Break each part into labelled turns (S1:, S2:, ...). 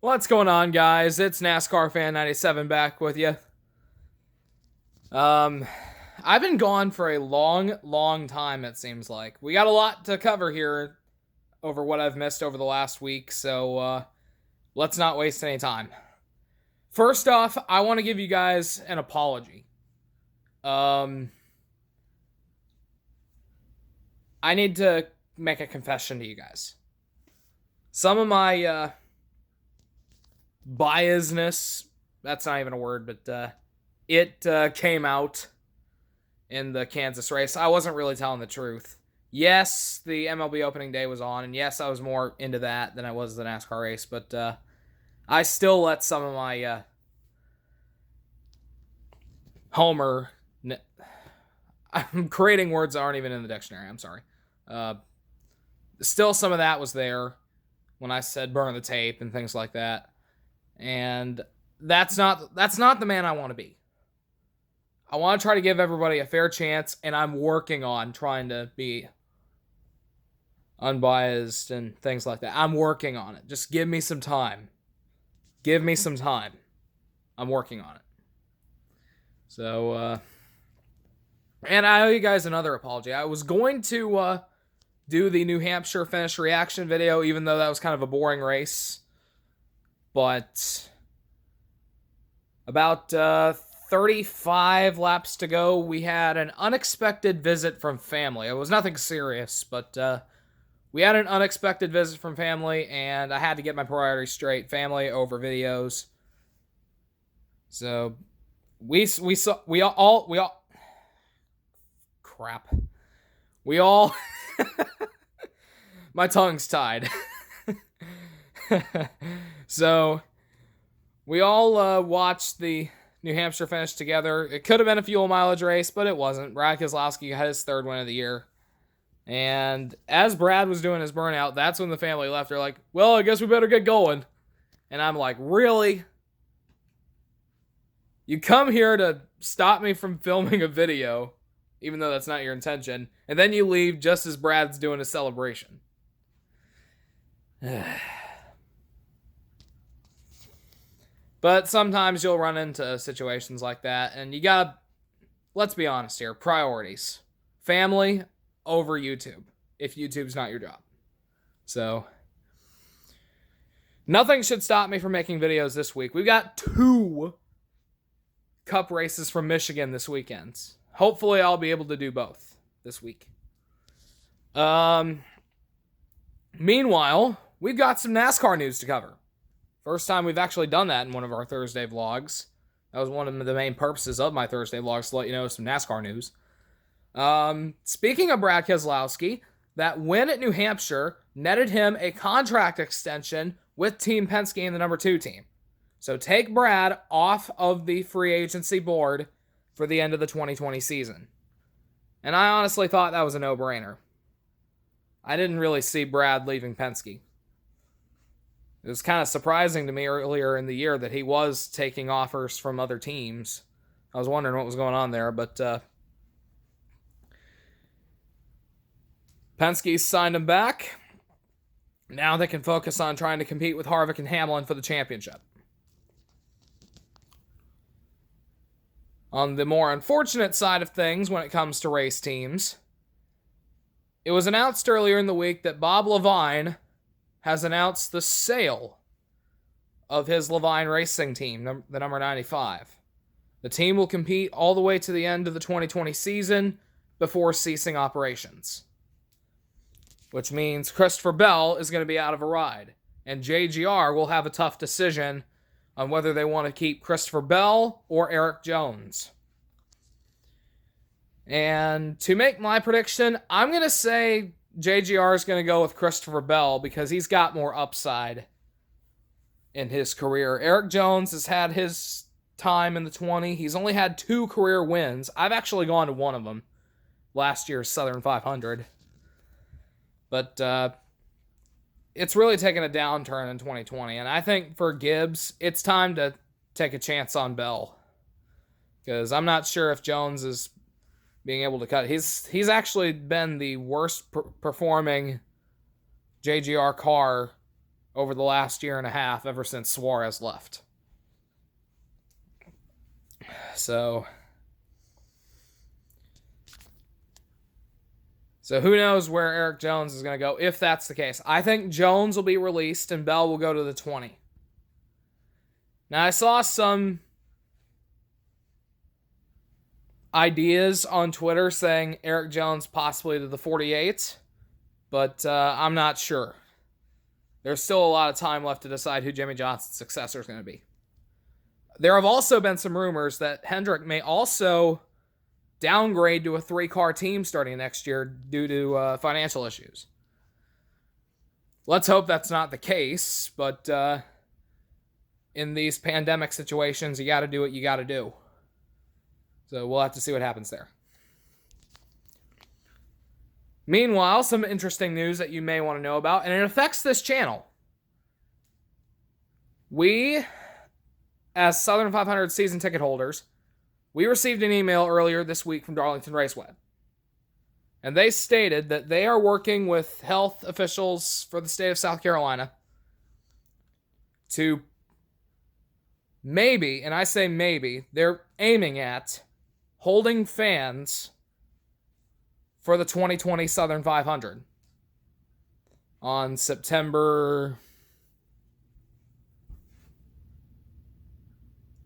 S1: What's going on, guys? It's NASCARFan97 back with you. I've been gone for a long time, it seems like. We got a lot to cover here over what I've missed over the last week, so let's not waste any time. First off, I want to give you guys an apology. I need to make a confession to you guys. Some of my biasness, that's not even a word, but it came out in the Kansas race. I wasn't really telling the truth. Yes, the MLB opening day was on, and yes, I was more into that than I was the NASCAR race, but I still let some of my homer... I'm creating words that aren't even in the dictionary, I'm sorry. Still some of that was there when I said burn the tape and things like that. And that's not the man I want to be. I want to try to give everybody a fair chance, and I'm working on trying to be unbiased and things like that. I'm working on it. Just give me some time. Give me some time. I'm working on it. So, and I owe you guys another apology. I was going to do the New Hampshire finish reaction video, even though that was kind of a boring race. But about 35 laps to go, we had an unexpected visit from family. It was nothing serious, but we had an unexpected visit from family, and I had to get my priorities straight. Family over videos. So we all crap. We all my tongue's tied. So, we all watched the New Hampshire finish together. It could have been a fuel mileage race, but it wasn't. Brad Keselowski had his third win of the year. And as Brad was doing his burnout, that's when the family left. They're like, well, I guess we better get going. And I'm like, really? You come here to stop me from filming a video, even though that's not your intention, and then you leave just as Brad's doing a celebration. But sometimes you'll run into situations like that, and you gotta, let's be honest here, priorities. Family over YouTube, if YouTube's not your job. So, nothing should stop me from making videos this week. We've got 2 Cup races from Michigan this weekend. Hopefully I'll be able to do both this week. Meanwhile, we've got some NASCAR news to cover. First time we've actually done that in one of our Thursday vlogs. That was one of the main purposes of my Thursday vlogs, to let you know some NASCAR news. Speaking of Brad Keselowski, that win at New Hampshire netted him a contract extension with Team Penske in the number 2 team. So take Brad off of the free agency board for the end of the 2020 season. And I honestly thought that was a no-brainer. I didn't really see Brad leaving Penske. It was kind of surprising to me earlier in the year that he was taking offers from other teams. I was wondering what was going on there, but Penske signed him back. Now they can focus on trying to compete with Harvick and Hamlin for the championship. On the more unfortunate side of things when it comes to race teams, it was announced earlier in the week that Bob Levine has announced the sale of his Levine Racing team, the number 95. The team will compete all the way to the end of the 2020 season before ceasing operations. Which means Christopher Bell is going to be out of a ride. And JGR will have a tough decision on whether they want to keep Christopher Bell or Eric Jones. And to make my prediction, I'm going to say JGR is going to go with Christopher Bell because he's got more upside in his career. Eric Jones has had his time in the 20. He's only had 2 career wins. I've actually gone to one of them, last year's Southern 500. But it's really taken a downturn in 2020. And I think for Gibbs, it's time to take a chance on Bell. Because I'm not sure if Jones is being able to cut. He's actually been the worst performing JGR car over the last year and a half, ever since Suarez left. So who knows where Erik Jones is going to go, if that's the case. I think Jones will be released and Bell will go to the 20. Now, I saw some ideas on Twitter saying Erik Jones possibly to the 48, but I'm not sure. There's still a lot of time left to decide who Jimmie Johnson's successor is going to be. There have also been some rumors that Hendrick may also downgrade to a 3-car team starting next year due to financial issues. Let's hope that's not the case, but in these pandemic situations, you got to do what you got to do. So we'll have to see what happens there. Meanwhile, some interesting news that you may want to know about, and it affects this channel. We, as Southern 500 season ticket holders, we received an email earlier this week from Darlington Raceway. And they stated that they are working with health officials for the state of South Carolina to maybe, and I say maybe, they're aiming at holding fans for the 2020 Southern 500 on September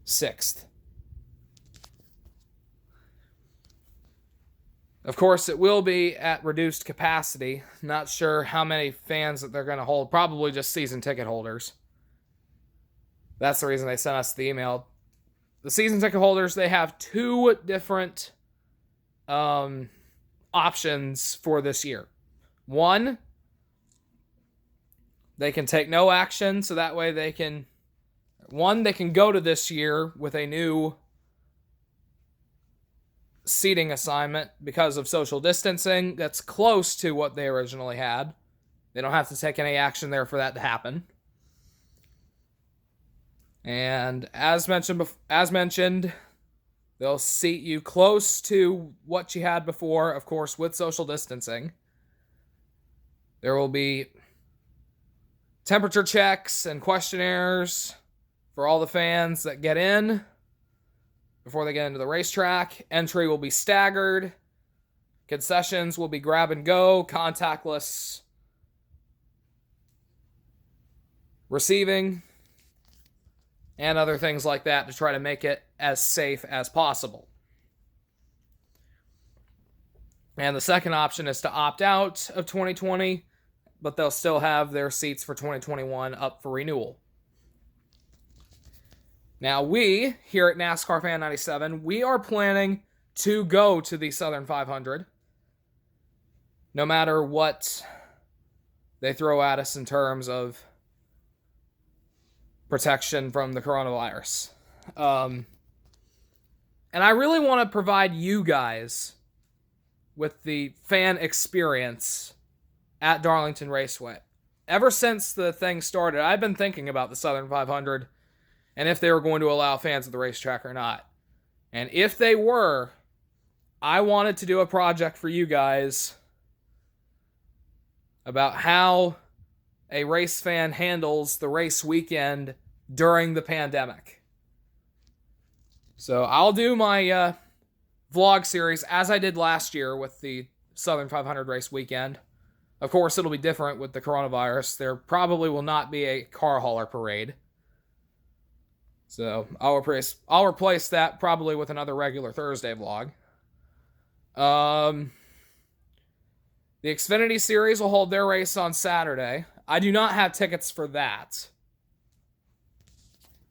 S1: 6th. Of course, it will be at reduced capacity. Not sure how many fans that they're going to hold. Probably just season ticket holders. That's the reason they sent us the email. The season ticket holders, they have 2 different options for this year. One, they can take no action, so that way they can go to this year with a new seating assignment because of social distancing that's close to what they originally had. They don't have to take any action there for that to happen. And as mentioned, they'll seat you close to what you had before, of course, with social distancing. There will be temperature checks and questionnaires for all the fans that get in before they get into the racetrack. Entry will be staggered. Concessions will be grab and go, contactless receiving, and other things like that to try to make it as safe as possible. And the second option is to opt out of 2020, but they'll still have their seats for 2021 up for renewal. Now, we, here at NASCARFan97, we are planning to go to the Southern 500, no matter what they throw at us in terms of protection from the coronavirus. And I really want to provide you guys with the fan experience at Darlington Raceway. Ever since the thing started, I've been thinking about the Southern 500 and if they were going to allow fans at the racetrack or not. And if they were, I wanted to do a project for you guys about how a race fan handles the race weekend during the pandemic. So I'll do my vlog series as I did last year with the Southern 500 race weekend. Of course, it'll be different with the coronavirus. There probably will not be a car hauler parade. So I'll replace that probably with another regular Thursday vlog. The Xfinity Series will hold their race on Saturday. I do not have tickets for that.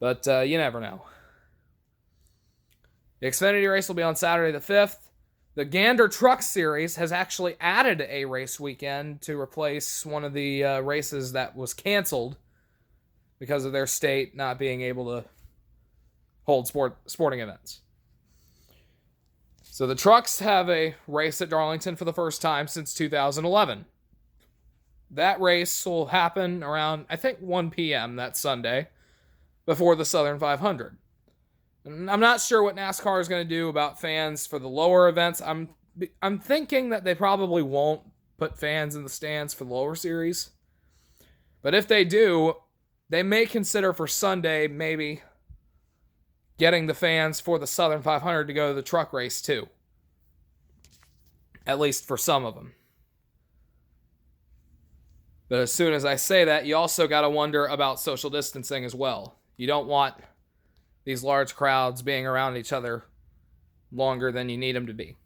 S1: But you never know. The Xfinity race will be on Saturday the 5th. The Gander Truck Series has actually added a race weekend to replace one of the races that was canceled because of their state not being able to hold sporting events. So the trucks have a race at Darlington for the first time since 2011. That race will happen around, I think, 1 p.m. that Sunday before the Southern 500. And I'm not sure what NASCAR is going to do about fans for the lower events. I'm thinking that they probably won't put fans in the stands for the lower series. But if they do, they may consider for Sunday maybe getting the fans for the Southern 500 to go to the truck race too. At least for some of them. But as soon as I say that, you also got to wonder about social distancing as well. You don't want these large crowds being around each other longer than you need them to be.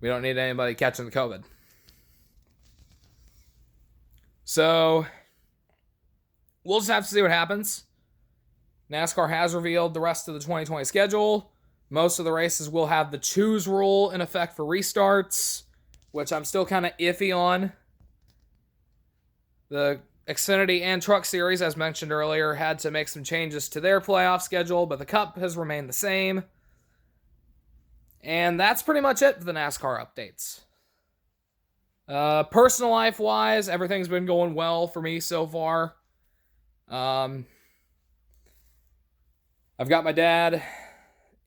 S1: We don't need anybody catching the COVID. So, we'll just have to see what happens. NASCAR has revealed the rest of the 2020 schedule. Most of the races will have the choose rule in effect for restarts, which I'm still kind of iffy on. The Xfinity and Truck Series, as mentioned earlier, had to make some changes to their playoff schedule, but the Cup has remained the same. And that's pretty much it for the NASCAR updates. Personal life-wise, everything's been going well for me so far. I've got my dad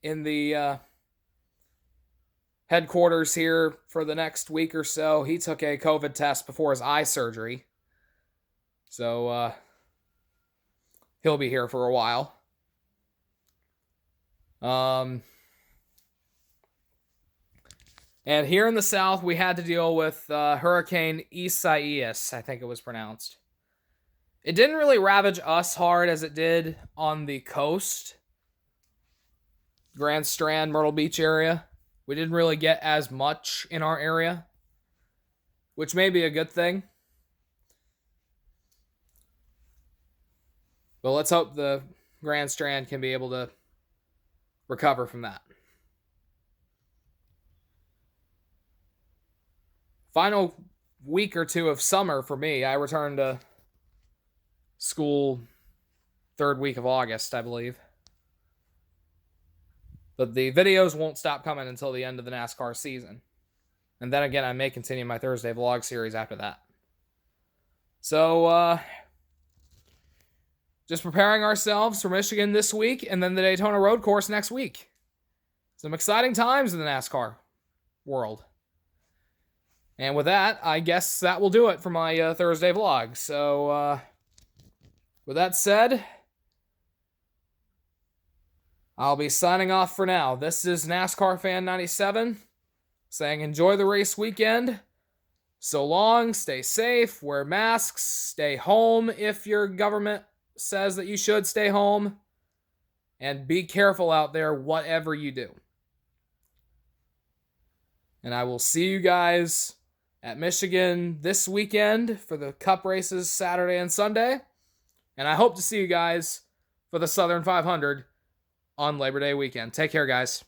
S1: in the headquarters here for the next week or so. He took a COVID test before his eye surgery. So, he'll be here for a while. And here in the South, we had to deal with Hurricane Isaias, I think it was pronounced. It didn't really ravage us hard as it did on the coast. Grand Strand, Myrtle Beach area. We didn't really get as much in our area, which may be a good thing. But let's hope the Grand Strand can be able to recover from that. Final week or two of summer for me. I returned to school third week of August, I believe. But the videos won't stop coming until the end of the NASCAR season. And then again, I may continue my Thursday vlog series after that. So, just preparing ourselves for Michigan this week and then the Daytona Road Course next week. Some exciting times in the NASCAR world. And with that, I guess that will do it for my Thursday vlog. So, with that said, I'll be signing off for now. This is NASCARFan97 saying enjoy the race weekend. So long, stay safe, wear masks, stay home if your government says that you should stay home, and be careful out there whatever you do. And I will see you guys at Michigan this weekend for the Cup races Saturday and Sunday. And I hope to see you guys for the Southern 500 on Labor Day weekend. Take care, guys.